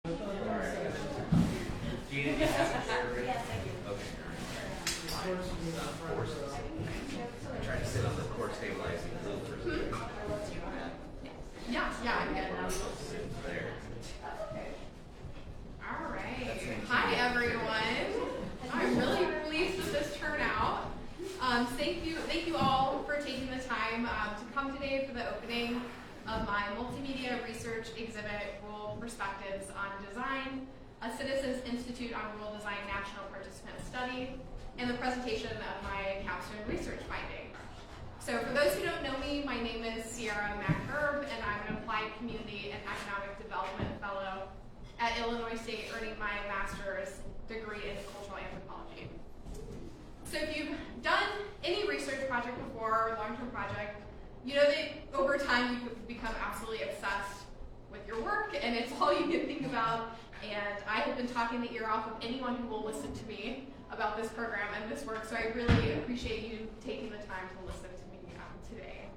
Thank you all for taking the time to come today for the opening of my multimedia research exhibit, Rural Perspectives on Design, a Citizens Institute on Rural Design National Participant Study, and the presentation of my capstone research finding. So for those who don't know me, my name is Sierra Mack-Erb, and I'm an Applied Community and Economic Development Fellow at Illinois State, earning my master's degree in cultural anthropology. So if you've done any research project before, or long-term project, you know that over time you become absolutely obsessed with your work, and it's all you can think about. And I have been talking the ear off of anyone who will listen to me about this program and this work, so I really appreciate you taking the time to listen to me today.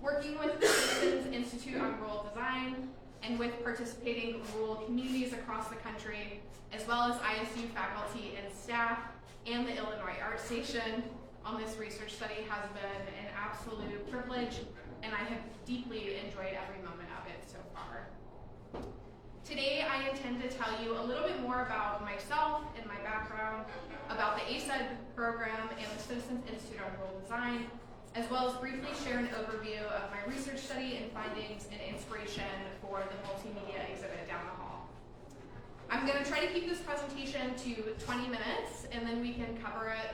Working with the Citizens Institute on Rural Design and with participating rural communities across the country, as well as ISU faculty and staff, and the Illinois Art Station on this research study has been an absolute privilege, and I have deeply enjoyed every moment of it so far. Today, I intend to tell you a little bit more about myself and my background, about the ACED program and the Citizens Institute on Rural Design, as well as briefly share an overview of my research study and findings and inspiration for the multimedia exhibit down the hall. I'm going to try to keep this presentation to 20 minutes, and then we can cover it,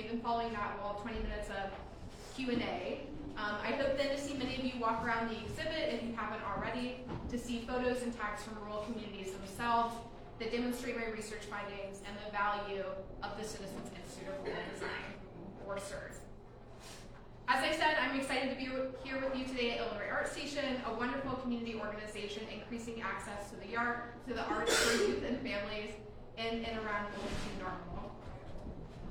then following that, we'll have 20 minutes of Q&A. I hope then to see many of you walk around the exhibit, if you haven't already, to see photos and tags from rural communities themselves that demonstrate my research findings and the value of the Citizens Institute of Rural Design, or CIRD. As I said, I'm excited to be here with you today at Illinois Art Station, a wonderful community organization increasing access to the arts for youth and families in and around Wilmington, Normal.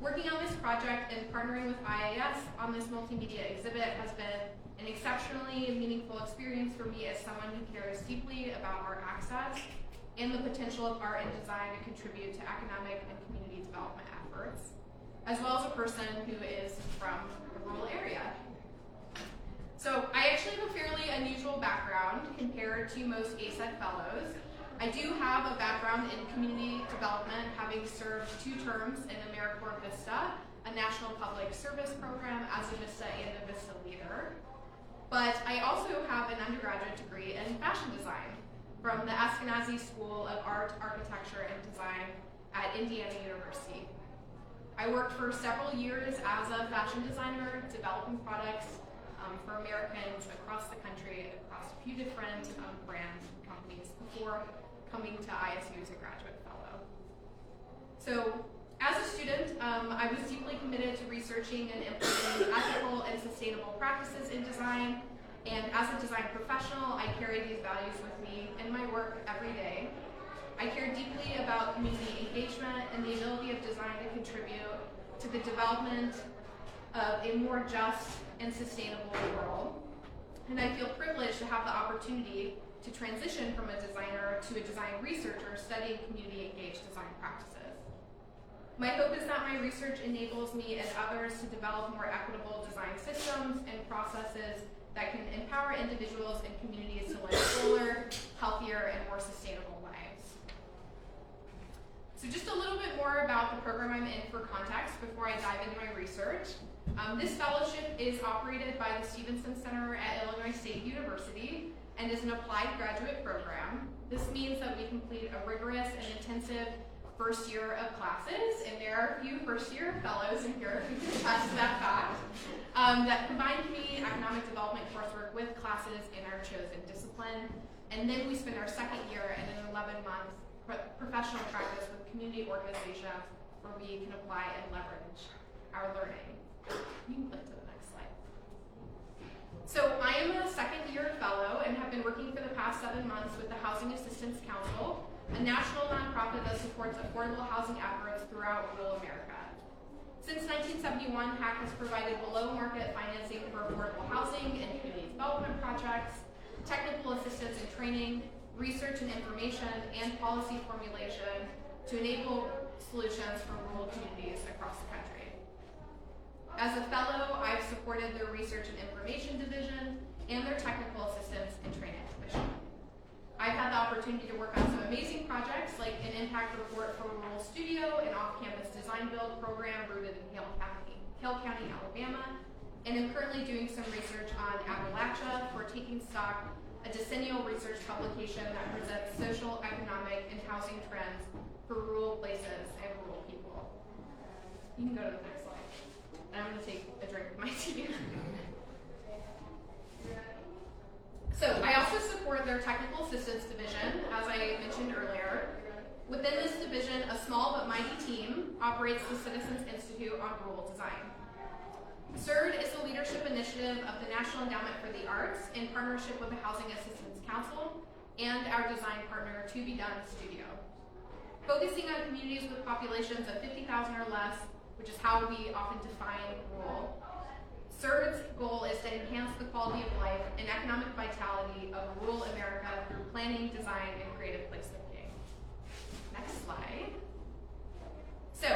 Working on this project and partnering with IAS on this multimedia exhibit has been an exceptionally meaningful experience for me as someone who cares deeply about art access and the potential of art and design to contribute to economic and community development efforts, as well as a person who is from a rural area. So I actually have a fairly unusual background compared to most ACED fellows. I do have a background in community development, having served 2 terms in AmeriCorps Vista, a national public service program as a Vista and a Vista leader. But I also have an undergraduate degree in fashion design from the Ashkenazi School of Art, Architecture, and Design at Indiana University. I worked for several years as a fashion designer, developing products for Americans across the country, across a few different brands and companies before coming to ISU as a graduate fellow. So as a student, I was deeply committed to researching and implementing ethical and sustainable practices in design. And as a design professional, I carry these values with me in my work every day. I care deeply about community engagement and the ability of design to contribute to the development of a more just and sustainable world. And I feel privileged to have the opportunity to transition from a designer to a design researcher studying community-engaged design practices. My hope is that my research enables me and others to develop more equitable design systems and processes that can empower individuals and communities to live fuller, healthier, and more sustainable lives. So just a little bit more about the program I'm in for context before I dive into my research. This fellowship is operated by the Stevenson Center at Illinois State University and is an applied graduate program. This means that we complete a rigorous and intensive first year of classes, and there are a few first-year fellows in here who can attest to that fact, that combine community economic development coursework with classes in our chosen discipline. And then we spend our second year in an 11-month professional practice with community organizations where we can apply and leverage our learning. You can click to the next slide. So I am a second-year fellow and have been working for the past 7 months with the Housing Assistance Council, a national nonprofit that supports affordable housing efforts throughout rural America. Since 1971, HAC has provided below-market financing for affordable housing and community development projects, technical assistance and training, research and information, and policy formulation to enable solutions for rural communities across the country. As a fellow, I've supported their Research and Information Division and their Technical Assistance and Training Division. I've had the opportunity to work on some amazing projects like an impact report for Rural Studio, an off-campus design build program rooted in Hale County, Alabama, and I'm currently doing some research on Appalachia for Taking Stock, a decennial research publication that presents social, economic, and housing trends for rural places and rural people. You can go to the next slide. And I'm going to take a drink of my tea. So I also support their Technical Assistance Division, as I mentioned earlier. Within this division, a small but mighty team operates the Citizens Institute on Rural Design. CIRD is the leadership initiative of the National Endowment for the Arts in partnership with the Housing Assistance Council and our design partner, To Be Done Studio. Focusing on communities with populations of 50,000 or less, which is how we often define rural, CIRD's goal is to enhance the quality of life and economic vitality of rural America through planning, design, and creative placemaking. Next slide. So,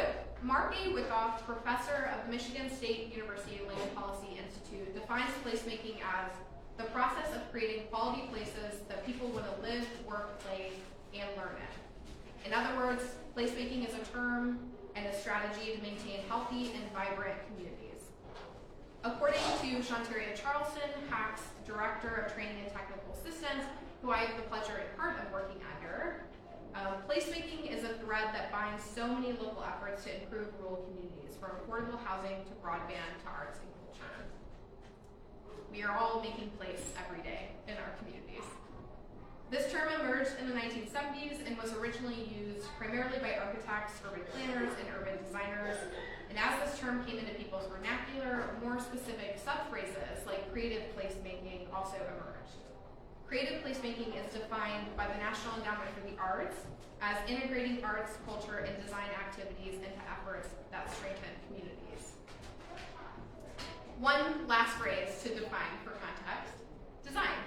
Mark A. Wyckoff, professor of the Michigan State University Land Policy Institute, defines placemaking as the process of creating quality places that people want to live, work, play, and learn in. In other words, placemaking is a term and a strategy to maintain healthy and vibrant communities. According to Shantaria Charleston, HAC's Director of Training and Technical Assistance, who I have the pleasure and part of working under, placemaking is a thread that binds so many local efforts to improve rural communities, from affordable housing to broadband to arts and culture. We are all making place every day in our communities. This term emerged in the 1970s and was originally used primarily by architects, urban planners, and urban designers. And as this term came into people's vernacular, more specific subphrases like creative placemaking also emerged. Creative placemaking is defined by the National Endowment for the Arts as integrating arts, culture, and design activities into efforts that strengthen communities. One last phrase to define for context: design.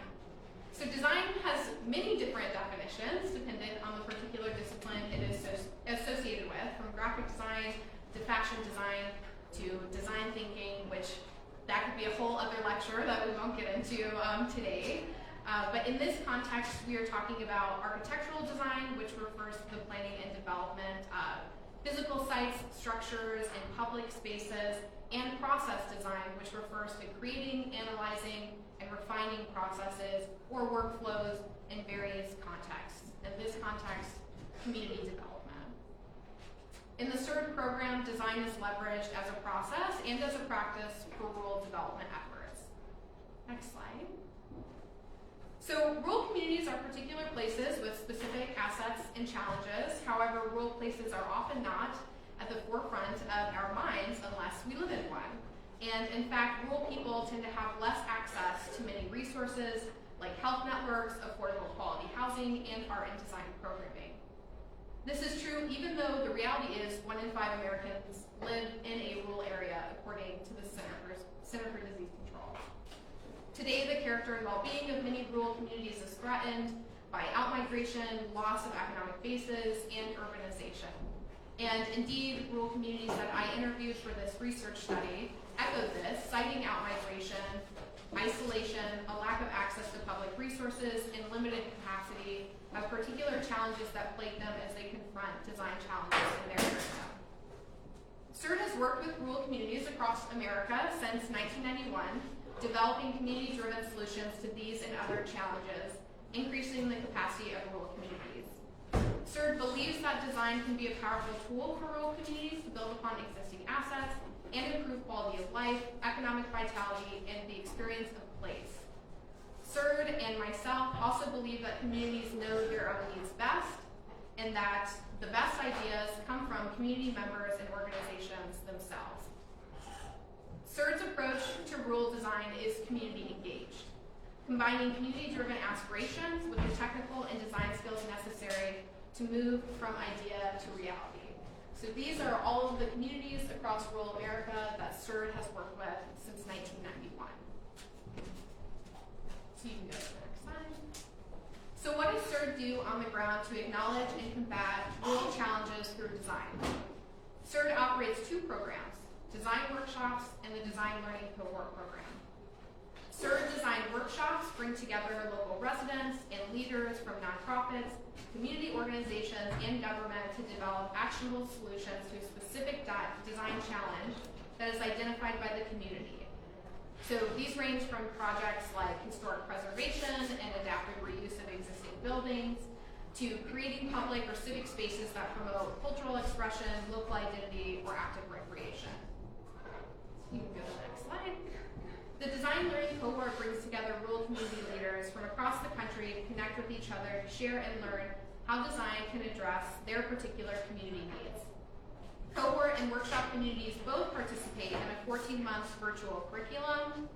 So design has many different definitions dependent on the particular discipline it is associated with, from graphic design to fashion design to design thinking, which that could be a whole other lecture that we won't get into today. But in this context, we are talking about architectural design, which refers to the planning and development of physical sites, structures, and public spaces, and process design, which refers to creating, analyzing, and refining processes or workflows in various contexts. In this context, community development. In the CIRD program, design is leveraged as a process and as a practice for rural development efforts. Next slide. So rural communities are particular places with specific assets and challenges. However, rural places are often not at the forefront of our minds unless we live in one. And in fact, rural people tend to have less access to many resources like health networks, affordable quality housing, and art and design programming. This is true even though the reality is 1 in 5 Americans live in a rural area, according to the Center for Disease Control. Today, the character and well-being of many rural communities is threatened by outmigration, loss of economic bases, and urbanization. And indeed, rural communities that I interviewed for this research study echoed this, citing outmigration, isolation, a lack of access to public resources, and limited capacity as particular challenges that plague them as they confront design challenges in their area. CIRD has worked with rural communities across America since 1991, developing community-driven solutions to these and other challenges, increasing the capacity of rural communities. CIRD believes that design can be a powerful tool for rural communities to build upon existing assets and improve quality of life, economic vitality, and the experience of place. CIRD and myself also believe that communities know their own needs best, and that the best ideas come from community members and organizations themselves. CIRD's approach to rural design is community engaged, combining community-driven aspirations with the technical and design skills necessary to move from idea to reality. So these are all of the communities across rural America that CIRD has worked with since 1991. So you can go to the next slide. So what does CIRD do on the ground to acknowledge and combat rural challenges through design? CIRD operates two programs, design workshops and the design learning cohort program. CIRD design workshops bring together local residents and leaders from nonprofits, community organizations, and government to develop actionable solutions to a specific design challenge that is identified by the community. So these range from projects like historic preservation and adaptive reuse of existing buildings, to creating public or civic spaces that promote cultural expression, local identity, or active recreation. You can go to the next slide. The design learning cohort brings together rural community leaders from across the country to connect with each other, to share and learn how design can address their particular community needs. Cohort and workshop communities both participate in a 14-month virtual curriculum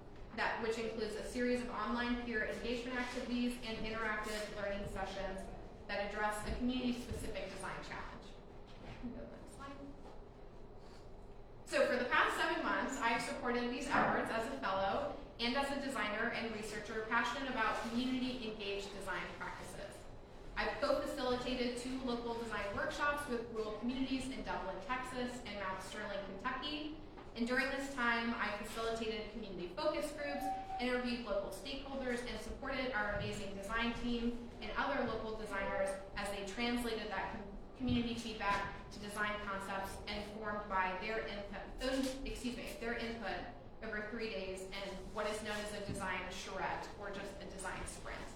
which includes a series of online peer engagement activities and interactive learning sessions that address a community-specific design challenge. Go to the next slide. So for the past 7 months, I've supported these efforts as a fellow and as a designer and researcher passionate about community-engaged design practices. I've co-facilitated 2 local design workshops with rural communities in Dublin, Texas, and Mount Sterling, Kentucky. And during this time, I facilitated community focus groups, interviewed local stakeholders, and supported our amazing design team and other local designers as they translated that community feedback to design concepts informed by their input over 3 days and what is known as a design charrette, or just a design sprint.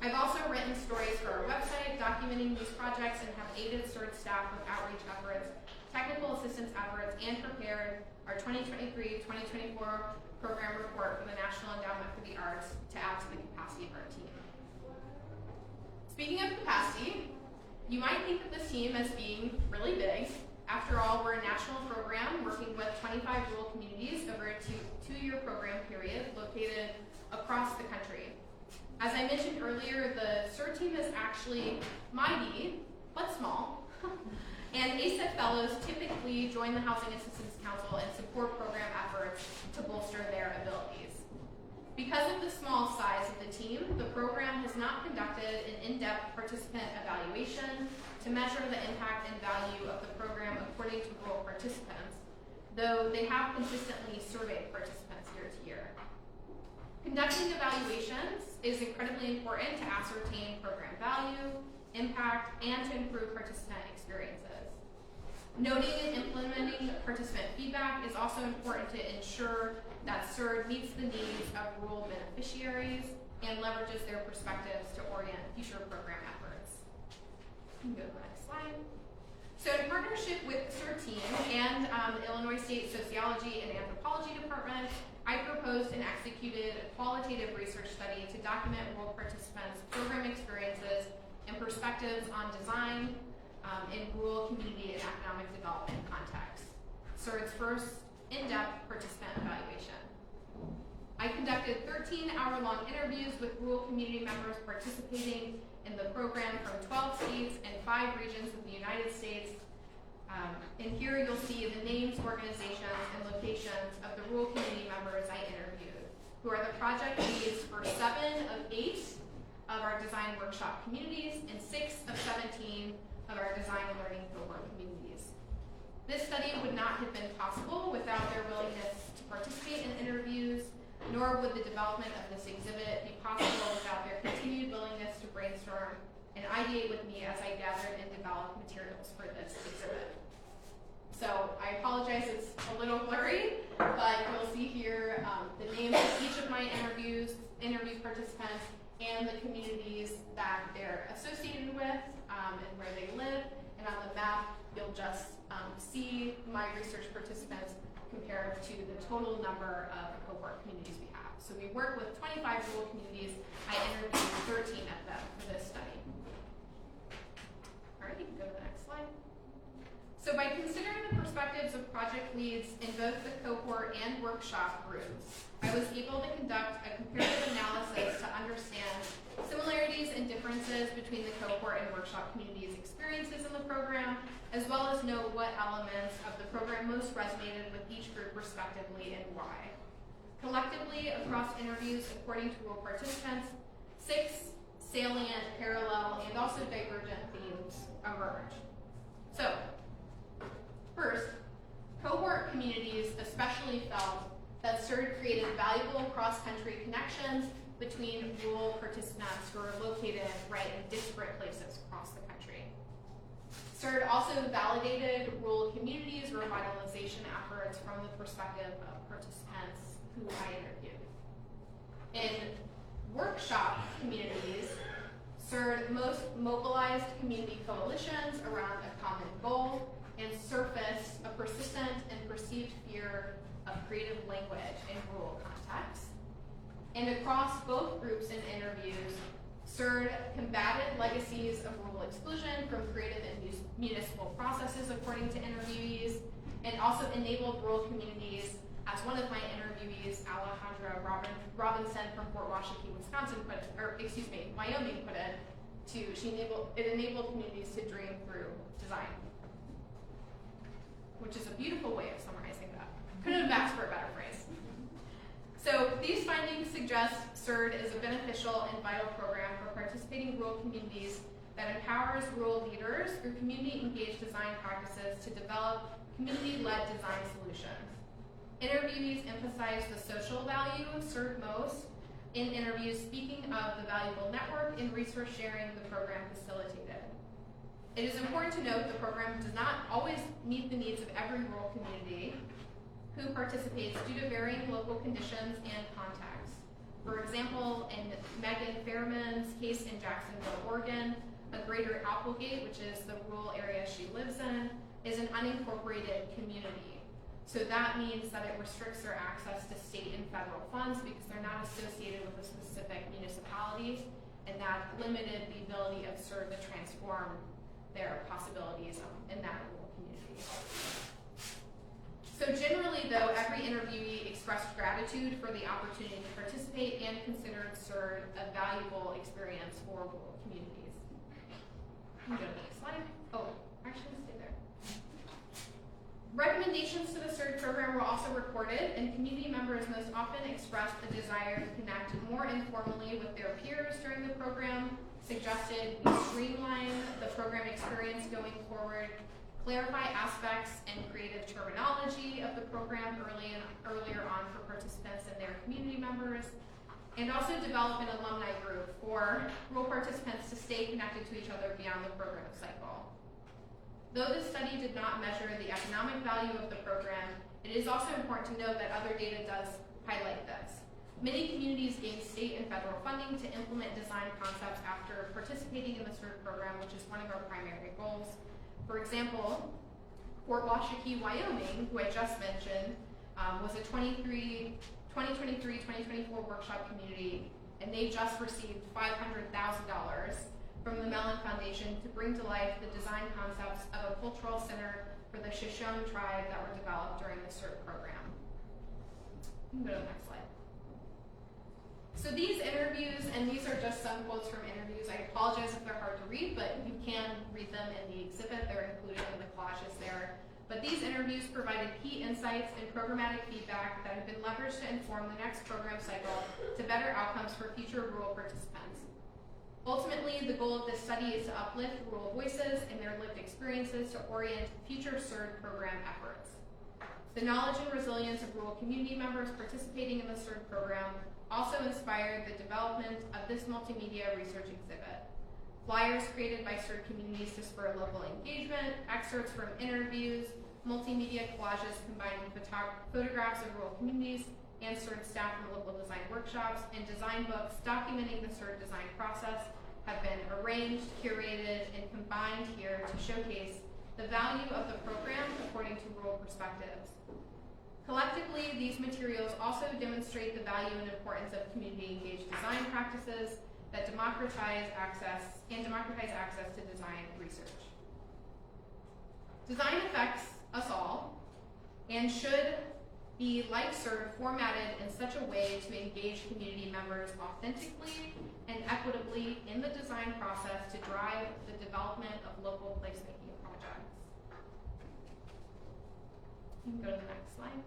I've also written stories for our website documenting these projects and have aided CIRD staff with outreach efforts, technical assistance efforts, and prepared our 2023-2024 program report for the National Endowment for the Arts to add to the capacity of our team. Speaking of capacity, you might think of this team as being really big. After all, we're a national program working with 25 rural communities over a two-year program period located across the country. As I mentioned earlier, the CIRD team is actually mighty, but small. And ASEC fellows typically join the Housing Assistance Council and support program efforts to bolster their abilities. Because of the small size of the team, the program has not conducted an in-depth participant evaluation to measure the impact and value of the program according to rural participants, though they have consistently surveyed participants year to year. Conducting evaluations is incredibly important to ascertain program value, impact, and to improve participant experiences. Noting and implementing participant feedback is also important to ensure that CIRD meets the needs of rural beneficiaries and leverages their perspectives to orient future program efforts. You can go to the next slide. So in partnership with the CIRD team and the Illinois State Sociology and Anthropology Department, I proposed and executed a qualitative research study to document rural participants' program experiences and perspectives on design in rural community and economic development contexts. CIRD's first in-depth participant evaluation. I conducted 13-hour-long interviews with rural community members participating in the program from 12 states and 5 regions of the United States. And here you'll see the names, organizations, and locations of the rural community members I interviewed, who are the project leads for 7 of 8 of our design workshop communities and 6 of 17 of our design and learning cohort communities. This study would not have been possible without their willingness to participate in interviews, nor would the development of this exhibit be possible without their continued willingness to brainstorm and ideate with me as I gathered and developed materials for this exhibit. So I apologize, it's a little blurry, but you'll see here the names of each of my interview participants and the communities that they're associated with and where they live. And on the map, you'll just see my research participants compared to the total number of cohort communities we have. So we work with 25 rural communities. I interviewed 13 of them for this study. All right, you can go to the next slide. So by considering the perspectives of project leads in both the cohort and workshop groups, I was able to conduct a comparative analysis to understand similarities and differences between the cohort and workshop communities' experiences in the program, as well as know what elements of the program most resonated with each group respectively and why. Collectively, across interviews according to rural participants, 6 salient, parallel, and also divergent themes emerge. So, first, cohort communities especially felt that CIRD created valuable cross-country connections between rural participants who are located right in disparate places across the country. CIRD also validated rural communities' revitalization efforts from the perspective of participants who I interviewed. In workshop communities, CIRD most mobilized community coalitions around a common goal and surfaced a persistent and perceived fear of creative language in rural contexts. And across both groups and interviews, CIRD combated legacies of rural exclusion from creative and municipal processes, according to interviewees, and also enabled rural communities, as one of my interviewees, Alejandra Robinson from Fort Washington, Wisconsin, Wyoming put it, it enabled communities to dream through design, which is a beautiful way of summarizing that. Couldn't have asked for a better phrase. So these findings suggest CIRD is a beneficial and vital program for participating rural communities that empowers rural leaders through community-engaged design practices to develop community-led design solutions. Interviewees emphasize the social value of CIRD most in interviews, speaking of the valuable network and resource sharing the program facilitated. It is important to note the program does not always meet the needs of every rural community who participates due to varying local conditions and contexts. For example, in Megan Fairman's case in Jacksonville, Oregon, a greater Applegate, which is the rural area she lives in, is an unincorporated community. So that means that it restricts their access to state and federal funds because they're not associated with a specific municipality, and that limited the ability of CIRD to transform their possibilities in that rural community. So generally, though, every interviewee expressed gratitude for the opportunity to participate and considered CIRD a valuable experience for rural communities. You can go to the next slide. Oh, actually, stay there. Recommendations to the CIRD program were also recorded, and community members most often expressed a desire to connect more informally with their peers during the program, suggested we streamline the program experience going forward, clarify aspects and creative terminology of the program earlier on for participants and their community members, and also develop an alumni group for rural participants to stay connected to each other beyond the program cycle. Though this study did not measure the economic value of the program, it is also important to note that other data does highlight this. Many communities gain state and federal funding to implement design concepts after participating in the CIRD program, which is one of our primary goals. For example, Fort Washington, Wyoming, who I just mentioned, was a 2023-2024 workshop community, and they just received $500,000 from the Mellon Foundation to bring to life the design concepts of a cultural center for the Shoshone tribe that were developed during the CIRD program. You can go to the next slide. So these interviews, and these are just some quotes from interviews. I apologize if they're hard to read, but you can read them in the exhibit. They're included in the collages there. But these interviews provided key insights and programmatic feedback that have been leveraged to inform the next program cycle to better outcomes for future rural participants. Ultimately, the goal of this study is to uplift rural voices and their lived experiences to orient future CIRD program efforts. The knowledge and resilience of rural community members participating in the CIRD program also inspired the development of this multimedia research exhibit. Flyers created by CIRD communities to spur local engagement, excerpts from interviews, multimedia collages combining photographs of rural communities and CIRD staff from local design workshops, and design books documenting the CIRD design process have been arranged, curated, and combined here to showcase the value of the program according to rural perspectives. Collectively, these materials also demonstrate the value and importance of community-engaged design practices that democratize access to design research. Design affects us all and should be, like CIRD, formatted in such a way to engage community members authentically and equitably in the design process to drive the development of local placemaking projects. You can go to the next slide.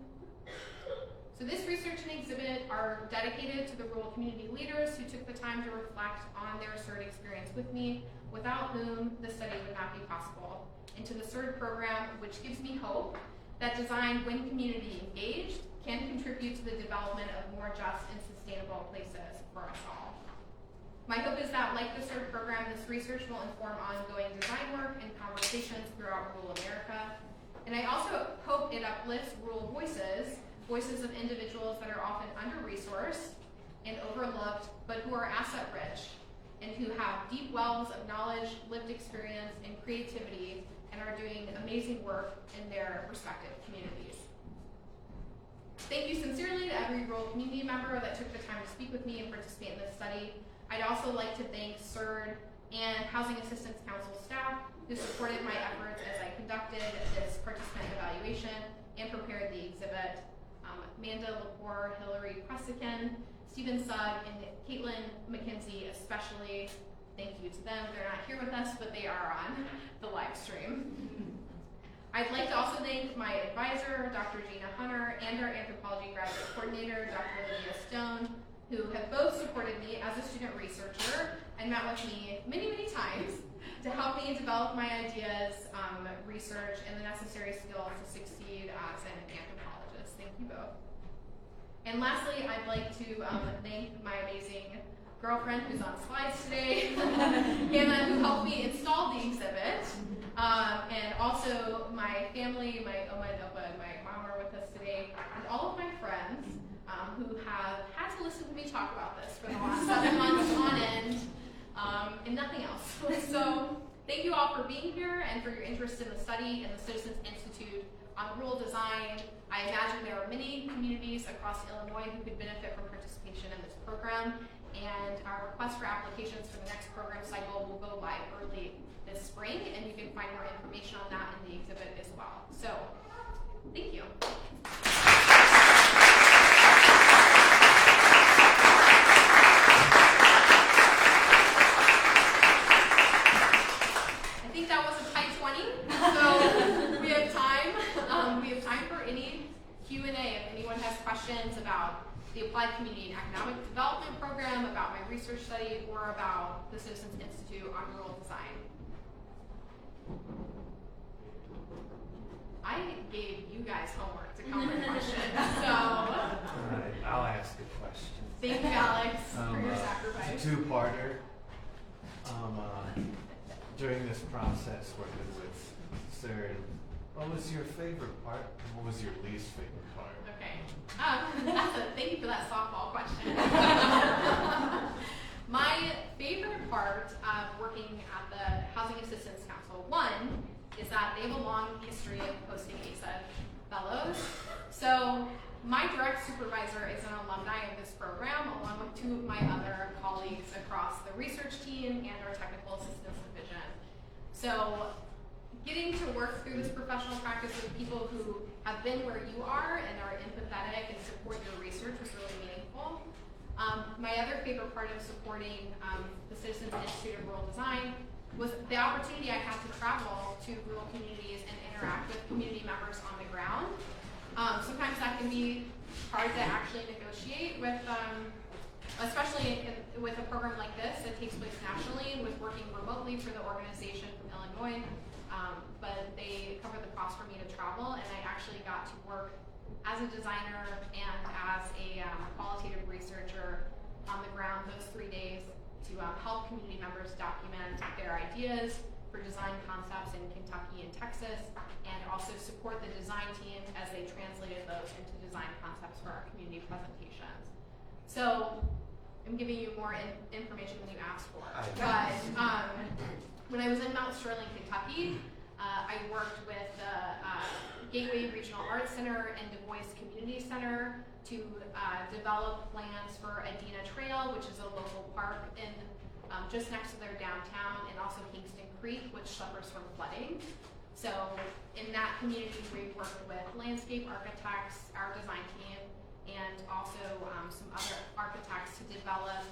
So this research and exhibit are dedicated to the rural community leaders who took the time to reflect on their CIRD experience with me, without whom the study would not be possible, and to the CIRD program, which gives me hope that design, when community engaged, can contribute to the development of more just and sustainable places for us all. My hope is that, like the CIRD program, this research will inform ongoing design work and conversations throughout rural America. And I also hope it uplifts rural voices of individuals that are often under-resourced and overlooked, but who are asset-rich and who have deep wells of knowledge, lived experience, and creativity, and are doing amazing work in their respective communities. Thank you sincerely to every rural community member that took the time to speak with me and participate in this study. I'd also like to thank CIRD and Housing Assistance Council staff who supported my efforts as I conducted this participant evaluation and prepared the exhibit. Amanda Lepore, Hillary Presican, Stephen Sugg, and Caitlin McKenzie especially. Thank you to them. They're not here with us, but they are on the live stream. I'd like to also thank my advisor, Dr. Gina Hunter, and our anthropology graduate coordinator, Dr. Olivia Stone, who have both supported me as a student researcher and met with me many, many times to help me develop my ideas, research, and the necessary skills to succeed as an anthropologist. Thank you both. And lastly, I'd like to thank my amazing girlfriend who's on slides today, Hannah, who helped me install the exhibit, and also my family, my Oma and Opa and my mom are with us today, and all of my friends who have had to listen to me talk about this for the last 7 months on end, and nothing else. So thank you all for being here and for your interest in the study and the Citizens Institute on rural design. I imagine there are many communities across Illinois who could benefit from participation in this program, and our request for applications for the next program cycle will go live early this spring, and you can find more information on that in the exhibit as well. So, thank you. I think that was a tight 20, so we have time. We have time for any Q&A if anyone has questions about the Applied Community and Economic Development Program, about my research study, or about the Citizens Institute on Rural Design. I gave you guys homework to come with questions, so. All right, I'll ask a question. Thank you, Alex, for your sacrifice. It's a two-parter. During this process working with CIRD, what was your favorite part and what was your least favorite part? Okay. Thank you for that softball question. My favorite part of working at the Housing Assistance Council, one, is that they have a long history of hosting ASA fellows. So my direct supervisor is an alumni of this program, along with two of my other colleagues across the research team and our technical assistance division. So getting to work through this professional practice with people who have been where you are and are empathetic and support your research was really meaningful. My other favorite part of supporting the Citizens Institute of Rural Design was the opportunity I had to travel to rural communities and interact with community members on the ground. Sometimes that can be hard to actually negotiate with, especially with a program like this that takes place nationally, with working remotely for the organization from Illinois. But they covered the cost for me to travel, and I actually got to work as a designer and as a qualitative researcher on the ground those 3 days to help community members document their ideas for design concepts in Kentucky and Texas, and also support the design team as they translated those into design concepts for our community presentations. So I'm giving you more information than you asked for. But when I was in Mount Sterling, Kentucky, I worked with the Gateway Regional Arts Center and Du Bois Community Center to develop plans for Adena Trail, which is a local park in just next to their downtown, and also Kingston Creek, which suffers from flooding. So in that community, we worked with landscape architects, our design team, and also some other architects to develop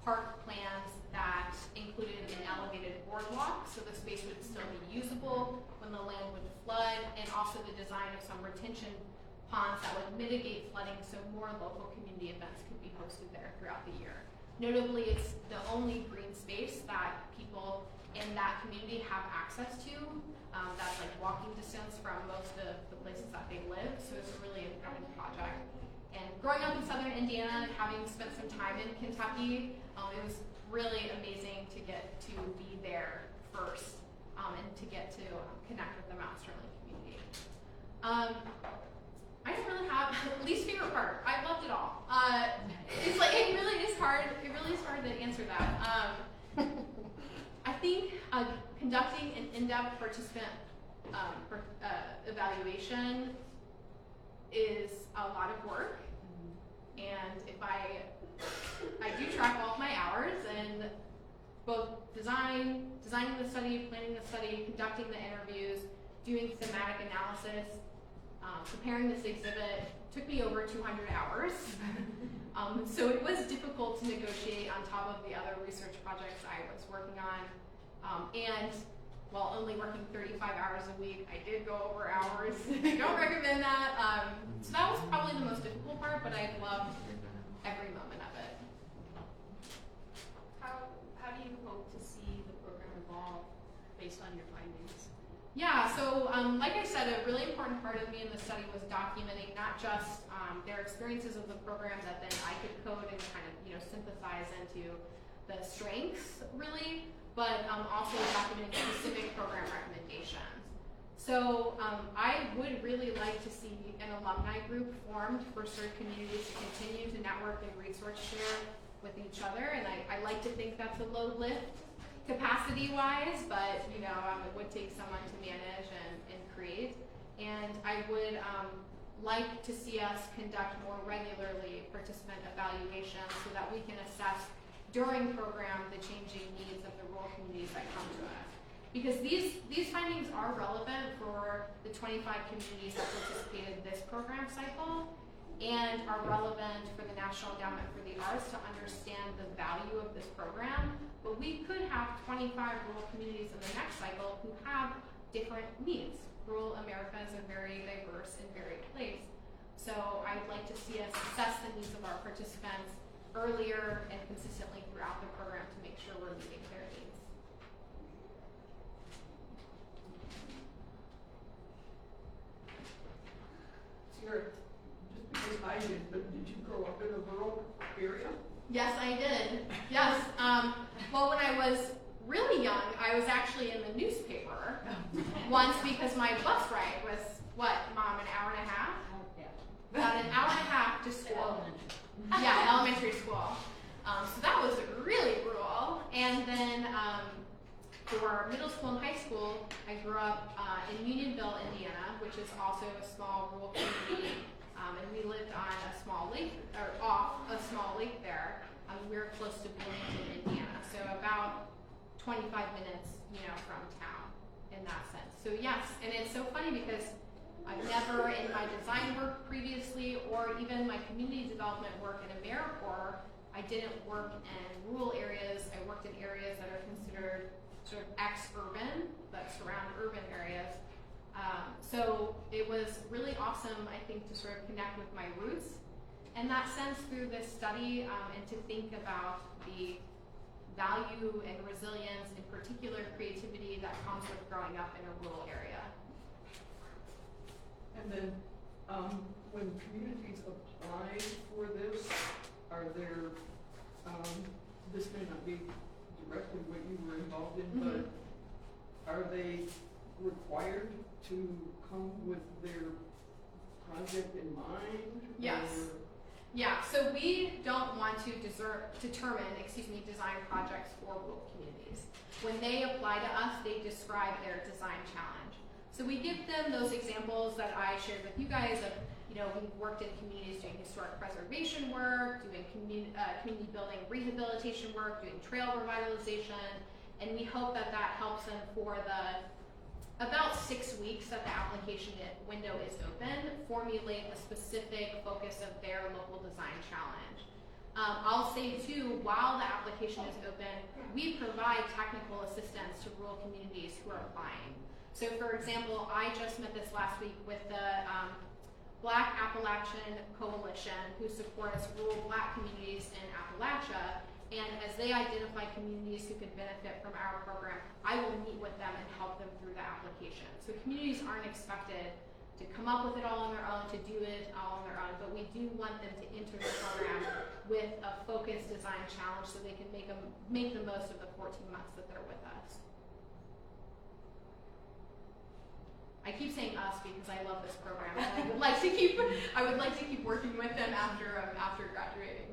park plans that included an elevated boardwalk, so the space would still be usable when the land would flood, and also the design of some retention ponds that would mitigate flooding so more local community events could be hosted there throughout the year. Notably, it's the only green space that people in that community have access to. That's like walking distance from most of the places that they live, so it's a really important project. And growing up in southern Indiana, having spent some time in Kentucky, it was really amazing to get to be there first and to get to connect with the Mount Sterling community. I don't really have a least favorite part. I loved it all. It's like it really is hard. It really is hard to answer that. I think conducting an in-depth participant evaluation is a lot of work, and if I do track all of my hours and both designing the study, planning the study, conducting the interviews, doing thematic analysis, preparing this exhibit took me over 200 hours. So it was difficult to negotiate on top of the other research projects I was working on. And while only working 35 hours a week, I did go over hours. I don't recommend that. So that was probably the most difficult part, but I loved every moment of it. How do you hope to see the program evolve based on your findings? Yeah, so like I said, a really important part of me in the study was documenting not just their experiences of the program that then I could code and kind of synthesize into the strengths really, but also documenting specific program recommendations. So I would really like to see an alumni group formed for CIRD communities to continue to network and resource share with each other, and I like to think that's a low lift capacity-wise, but it would take someone to manage and create. And I would like to see us conduct more regularly participant evaluations so that we can assess during program the changing needs of the rural communities that come to us. Because these findings are relevant for the 25 communities that participated this program cycle and are relevant for the National Endowment for the Arts to understand the value of this program. But we could have 25 rural communities in the next cycle who have different needs. Rural America is a very diverse and varied place. So I would like to see us assess the needs of our participants earlier and consistently throughout the program to make sure we're meeting their needs. Sierra, just because I did, but did you grow up in a rural area? Yes, I did. Yes. Well, when I was really young, I was actually in the newspaper once because my bus ride was, what, Mom, an hour and a half? About an hour and a half to school. Yeah, elementary school. So that was really rural. And then for middle school and high school, I grew up in Unionville, Indiana, which is also a small rural community. And we lived on a small lake, or off a small lake there. We were close to Bloomington, Indiana, so about 25 minutes, from town in that sense. So yes, and it's so funny because I've never in my design work previously, or even my community development work at Mack-Erc, I didn't work in rural areas. I worked in areas that are considered sort of ex-urban, that surround urban areas. So it was really awesome, I think, to sort of connect with my roots in that sense through this study, and to think about the value and resilience, in particular creativity, that comes with growing up in a rural area. And then when communities apply for this, are there, this may not be directly what you were involved in, but are they required to come with their project in mind? Yes. Yeah, so we don't want to determine design projects for rural communities. When they apply to us, they describe their design challenge. So we give them those examples that I shared with you guys of, we've worked in communities doing historic preservation work, doing community building rehabilitation work, doing trail revitalization, and we hope that helps them for the about 6 weeks that the application window is open, formulate a specific focus of their local design challenge. I'll say too, while the application is open, we provide technical assistance to rural communities who are applying. So for example, I just met this last week with the Black Appalachian Coalition, who supports rural Black communities in Appalachia. And as they identify communities who could benefit from our program, I will meet with them and help them through the application. So communities aren't expected to come up with it all on their own, to do it all on their own, but we do want them to enter the program with a focused design challenge so they can make the most of the 14 months that they're with us. I keep saying us because I love this program, and I would like to keep working with them after graduating.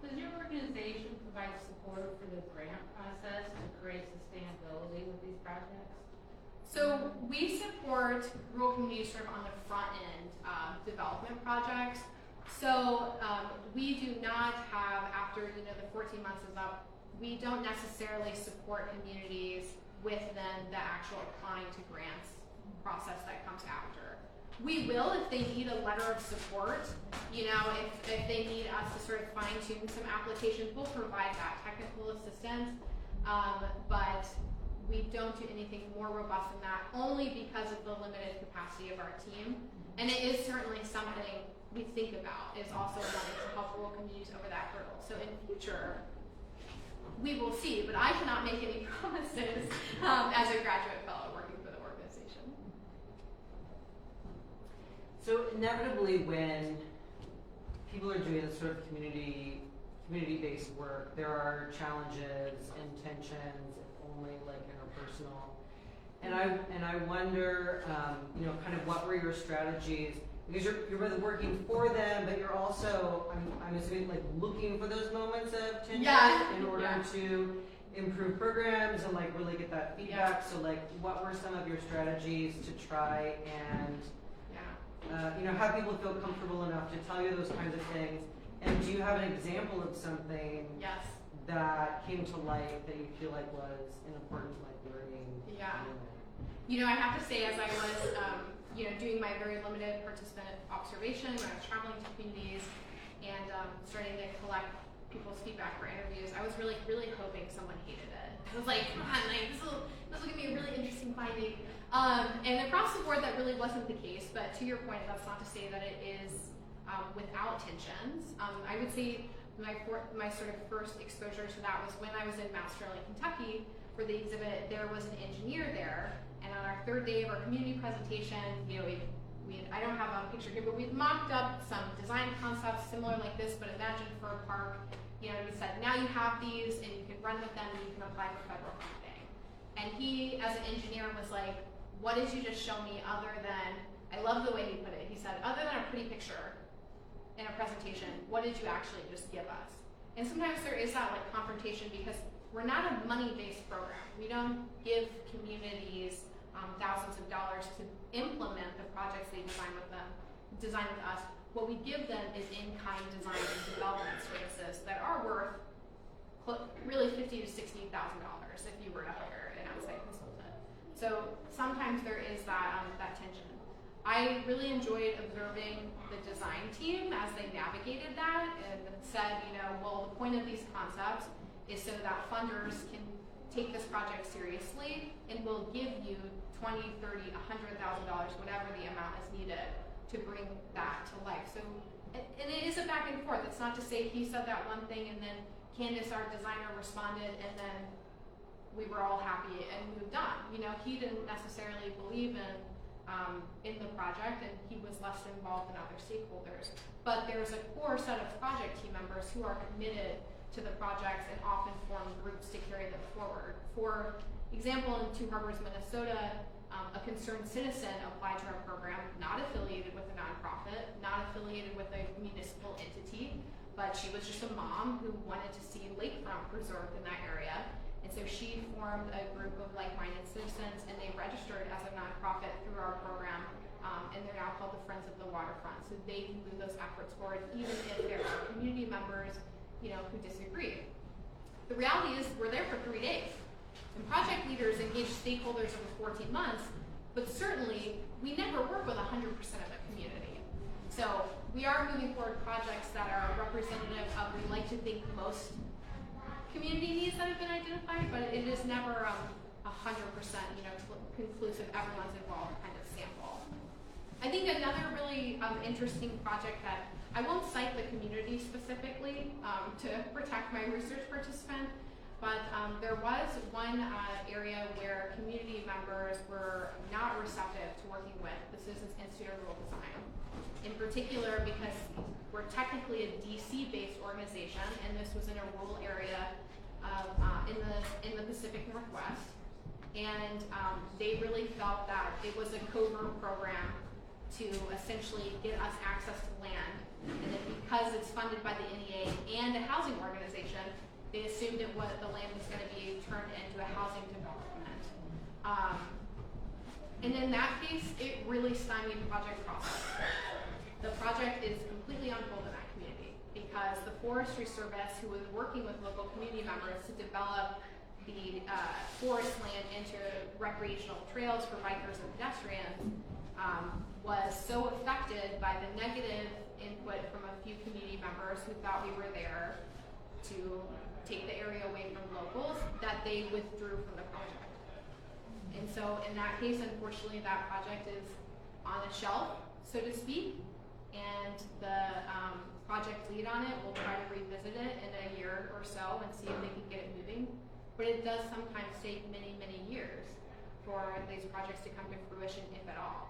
Does your organization provide support for the grant process to create sustainability with these projects? So we support rural communities sort of on the front end development projects. So we do not have, after the 14 months is up, we don't necessarily support communities with then the actual applying to grants process that comes after. We will if they need a letter of support. If they need us to sort of fine tune some applications, we'll provide that technical assistance. But we don't do anything more robust than that, only because of the limited capacity of our team. And it is certainly something we think about, is also wanting to help rural communities over that hurdle. So in future, we will see, but I cannot make any promises as a graduate fellow working for the organization. So inevitably, when people are doing this sort of community-based work, there are challenges and tensions, only like interpersonal. And I wonder, kind of what were your strategies? Because you're both working for them, but you're also, I'm assuming, like looking for those moments of tension in order to improve programs and like really get that feedback. So like, what were some of your strategies to try and have people feel comfortable enough to tell you those kinds of things? And do you have an example of something that came to light that you feel like was an important learning? I have to say, as I was doing my very limited participant observation, when I was traveling to communities and starting to collect people's feedback for interviews, I was really, really hoping someone hated it. I was like, come on, like, this will give me a really interesting finding. And across the board, that really wasn't the case. But to your point, that's not to say that it is without tensions. I would say my sort of first exposure to that was when I was in Mount Sterling, Kentucky, for the exhibit. There was an engineer there, and on our third day of our community presentation, I don't have a picture here, but we'd mocked up some design concepts similar like this, but imagine for a park. We said, now you have these, and you can run with them, and you can apply for federal funding. And he, as an engineer, was like, what did you just show me other than, I love the way he put it, he said, other than a pretty picture in a presentation, what did you actually just give us? And sometimes there is that like confrontation because we're not a money-based program. We don't give communities thousands of dollars to implement the projects they design with us. What we give them is in-kind design and development services that are worth really $50,000 to $60,000 if you were to hire an outside consultant. So sometimes there is that tension. I really enjoyed observing the design team as they navigated that and said, well, the point of these concepts is so that funders can take this project seriously and will give you $20,000, $30,000, $100,000, whatever the amount is needed to bring that to life. So, and it is a back and forth. It's not to say he said that one thing and then Candace, our designer, responded and then we were all happy and moved on. He didn't necessarily believe in the project and he was less involved than other stakeholders. But there's a core set of project team members who are committed to the projects and often form groups to carry them forward. For example, in Two Harbors, Minnesota, a concerned citizen applied to our program, not affiliated with a nonprofit, not affiliated with a municipal entity, but she was just a mom who wanted to see lakefront preserved in that area. And so she formed a group of like-minded citizens and they registered as a nonprofit through our program, and they're now called the Friends of the Waterfront. So they can move those efforts forward even if there are community members who disagree. The reality is we're there for 3 days. And project leaders engage stakeholders over 14 months, but certainly we never work with 100% of the community. So we are moving forward projects that are representative of, we like to think, most community needs that have been identified, but it is never 100% conclusive, everyone's involved kind of sample. I think another really interesting project that I won't cite the community specifically to protect my research participant, but there was one area where community members were not receptive to working with the Citizens Institute of Rural Design. In particular, because we're technically a DC-based organization, and this was in a rural area in the Pacific Northwest, and they really felt that it was a covert program to essentially get us access to land, and that because it's funded by the NEA and a housing organization, they assumed the land was going to be turned into a housing development. And in that case, it really stymied the project process. The project is completely on hold in that community because the Forestry Service, who was working with local community members to develop the forest land into recreational trails for bikers and pedestrians, was so affected by the negative input from a few community members who thought we were there to take the area away from locals that they withdrew from the project. And so in that case, unfortunately, that project is on a shelf, so to speak, and the project lead on it will try to revisit it in a year or so and see if they can get it moving. But it does sometimes take many, many years for these projects to come to fruition, if at all.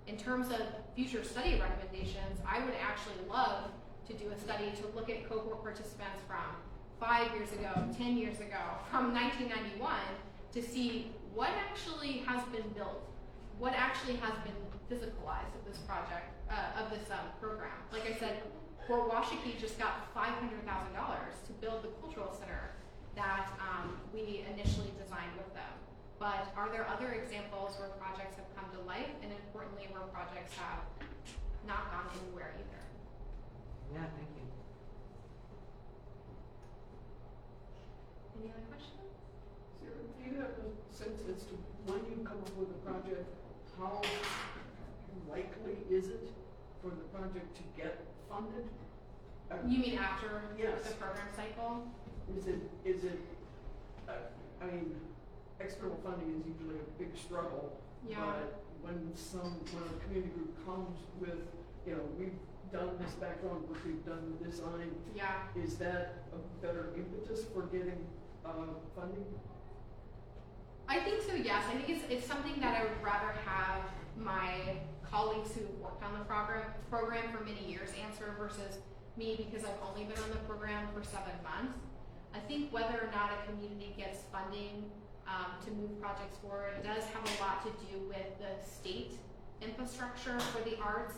In terms of future study recommendations, I would actually love to do a study to look at cohort participants from 5 years ago, 10 years ago, from 1991, to see what actually has been built, what actually has been physicalized of this project, of this program. Like I said, Fort Washakie just got $500,000 to build the cultural center that we initially designed with them. But are there other examples where projects have come to life, and importantly, where projects have not gone anywhere either? Yeah, thank you. Any other questions? Sarah, do you have a sense as to when you come up with a project, how likely is it for the project to get funded? You mean after Yes. the program cycle? Is it, I mean, external funding is usually a big struggle. Yeah. But when a community group comes with, we've done this background work, we've done the design, Yeah. is that a better impetus for getting funding? I think so, yes. I think it's something that I would rather have my colleagues who worked on the program for many years answer versus me, because I've only been on the program for 7 months. I think whether or not a community gets funding to move projects forward does have a lot to do with the state infrastructure for the arts.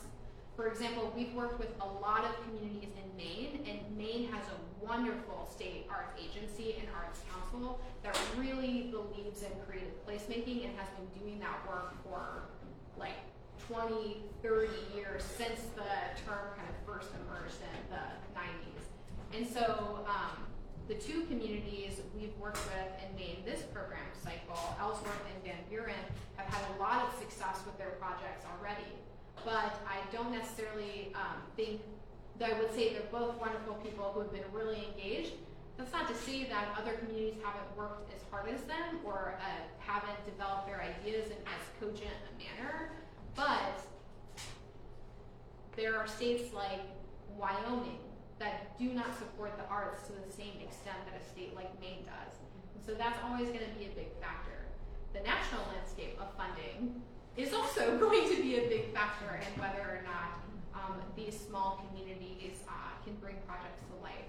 For example, we've worked with a lot of communities in Maine, and Maine has a wonderful state arts agency and arts council that really believes in creative placemaking and has been doing that work for like 20, 30 years since the term kind of first emerged in the 90s. And so the two communities we've worked with in Maine this program cycle, Ellsworth and Van Buren, have had a lot of success with their projects already. But I don't necessarily think that I would say they're both wonderful people who have been really engaged. That's not to say that other communities haven't worked as hard as them or haven't developed their ideas in as cogent a manner. But there are states like Wyoming that do not support the arts to the same extent that a state like Maine does. And so that's always going to be a big factor. The national landscape of funding is also going to be a big factor in whether or not these small communities can bring projects to life.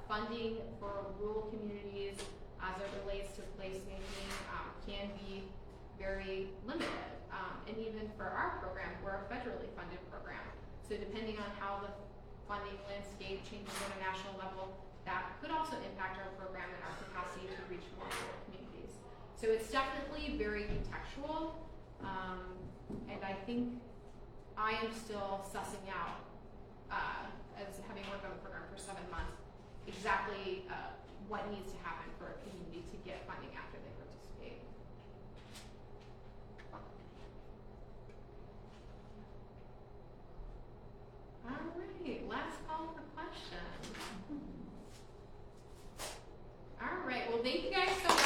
Funding for rural communities as it relates to placemaking can be very limited. And even for our program, we're a federally funded program. So depending on how the funding landscape changes at a national level, that could also impact our program and our capacity to reach more rural communities. So it's definitely very contextual. And I think I am still sussing out, as having worked on the program for 7 months, exactly what needs to happen for a community to get funding after they participate. All right, last call for questions. All right, well, thank you guys so much.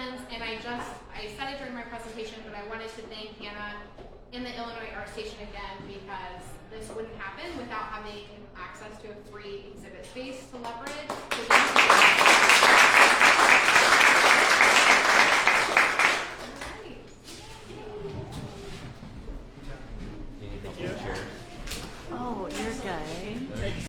questions, and I said it during my presentation, but I wanted to thank Hannah and the Illinois Art Station again, because this wouldn't happen without having access to a free exhibit space to leverage.